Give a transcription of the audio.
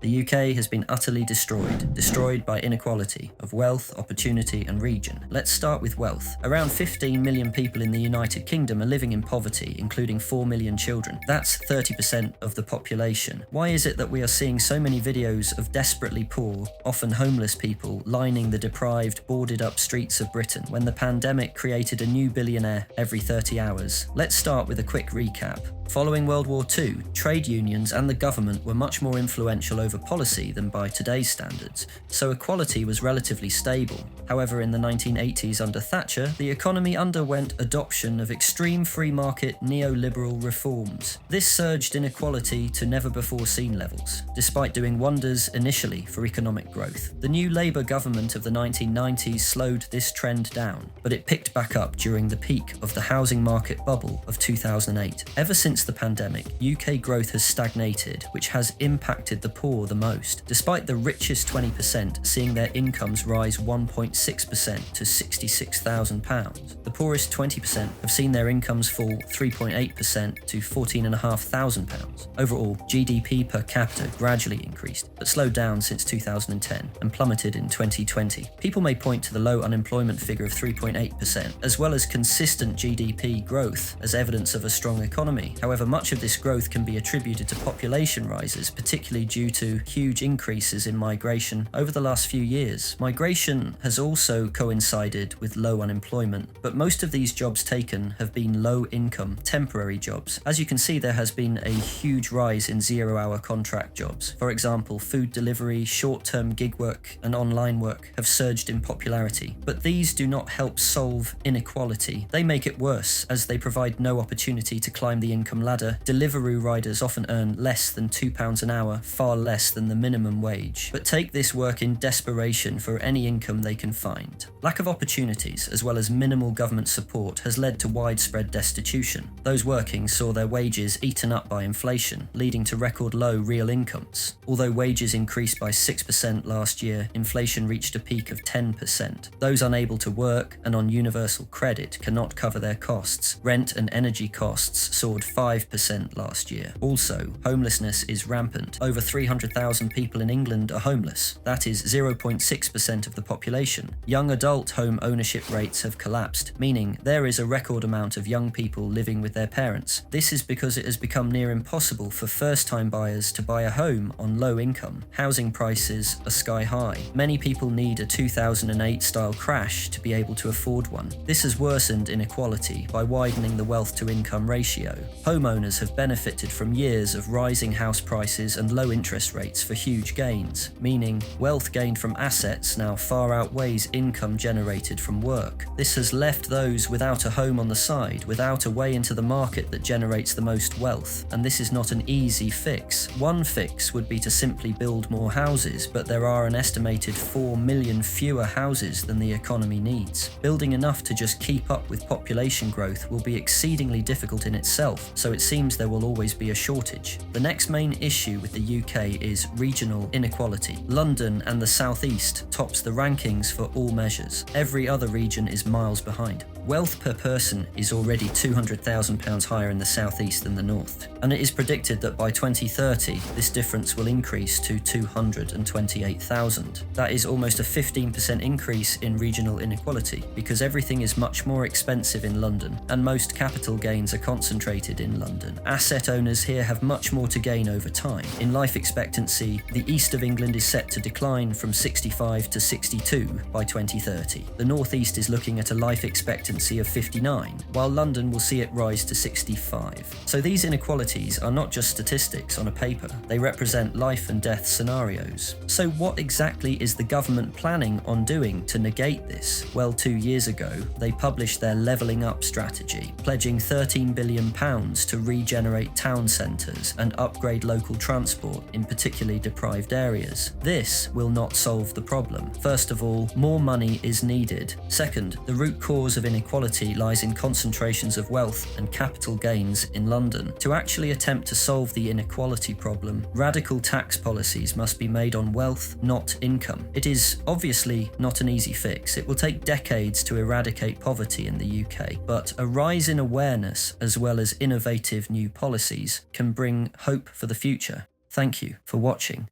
The UK has been utterly destroyed by inequality of wealth, opportunity and region. Let's start with wealth. Around 15 million people in the United Kingdom are living in poverty, including 4 million children. That's 30% of the population. Why is it that we are seeing so many videos of desperately poor, often homeless people lining the deprived, boarded up streets of Britain when the pandemic created a new billionaire every 30 hours? Let's start with a quick recap. Following World War II, trade unions and the government were much more influential over policy than by today's standards, so equality was relatively stable. However, in the 1980s under Thatcher, the economy underwent adoption of extreme free market neoliberal reforms. This surged inequality to never-before-seen levels, despite doing wonders initially for economic growth. The new Labour government of the 1990s slowed this trend down, but it picked back up during the peak of the housing market bubble of 2008. Ever since the pandemic, UK growth has stagnated, which has impacted the poor the most, despite the richest 20% seeing their incomes rise 1.6% to £66,000. The poorest 20% have seen their incomes fall 3.8% to £14,500. Overall, GDP per capita gradually increased, but slowed down since 2010 and plummeted in 2020. People may point to the low unemployment figure of 3.8%, as well as consistent GDP growth as evidence of a strong economy. However, much of this growth can be attributed to population rises, particularly due to huge increases in migration over the last few years. Migration has also coincided with low unemployment, but most of these jobs taken have been low-income, temporary jobs. As you can see, there has been a huge rise in zero-hour contract jobs. For example, food delivery, short-term gig work, and online work have surged in popularity. But these do not help solve inequality. They make it worse, as they provide no opportunity to climb the income ladder. Deliveroo riders often earn less than £2 an hour, far less than the minimum wage, but take this work in desperation for any income they can find. Lack of opportunities, as well as minimal government support, has led to widespread destitution. Those working saw their wages eaten up by inflation, leading to record low real incomes. Although wages increased by 6% last year, inflation reached a peak of 10%. Those unable to work and on universal credit cannot cover their costs. Rent and energy costs soared 5% last year. Also, homelessness is rampant. Over 300,000 people in England are homeless. That is 0.6% of the population. Young adult home ownership rates have collapsed, meaning there is a record amount of young people living with their parents. This is because it has become near impossible for first-time buyers to buy a home on low income. Housing prices are sky high. Many people need a 2008-style crash to be able to afford one. This has worsened inequality by widening the wealth-to-income ratio. Homeowners have benefited from years of rising house prices and low interest rates for huge gains, meaning wealth gained from assets now far outweighs income generated from work. This has left those without a home on the side, without a way into the market that generates the most wealth, and this is not an easy fix. One fix would be to simply build more houses, but there are an estimated 4 million fewer houses than the economy needs. Building enough to just keep up with population growth will be exceedingly difficult in itself, so it seems there will always be a shortage. The next main issue with the UK is regional inequality. London and the South East tops the rankings for all measures. Every other region is miles behind. Wealth per person is already £200,000 higher in the southeast than the north, and it is predicted that by 2030 this difference will increase to £228,000. That is almost a 15% increase in regional inequality, because everything is much more expensive in London, and most capital gains are concentrated in London. Asset owners here have much more to gain over time. In life expectancy, the east of England is set to decline from 65 to 62 by 2030. The northeast is looking at a life expectancy of 59, while London will see it rise to 65. So these inequalities are not just statistics on a paper, they represent life and death scenarios. So what exactly is the government planning on doing to negate this? Well, 2 years ago, they published their Levelling Up strategy, pledging £13 billion to regenerate town centres and upgrade local transport in particularly deprived areas. This will not solve the problem. First of all, more money is needed. Second, the root cause of inequality lies in concentrations of wealth and capital gains in London. To actually attempt to solve the inequality problem, radical tax policies must be made on wealth, not income. It is obviously not an easy fix. It will take decades to eradicate poverty in the UK, but a rise in awareness as well as innovative new policies can bring hope for the future. Thank you for watching.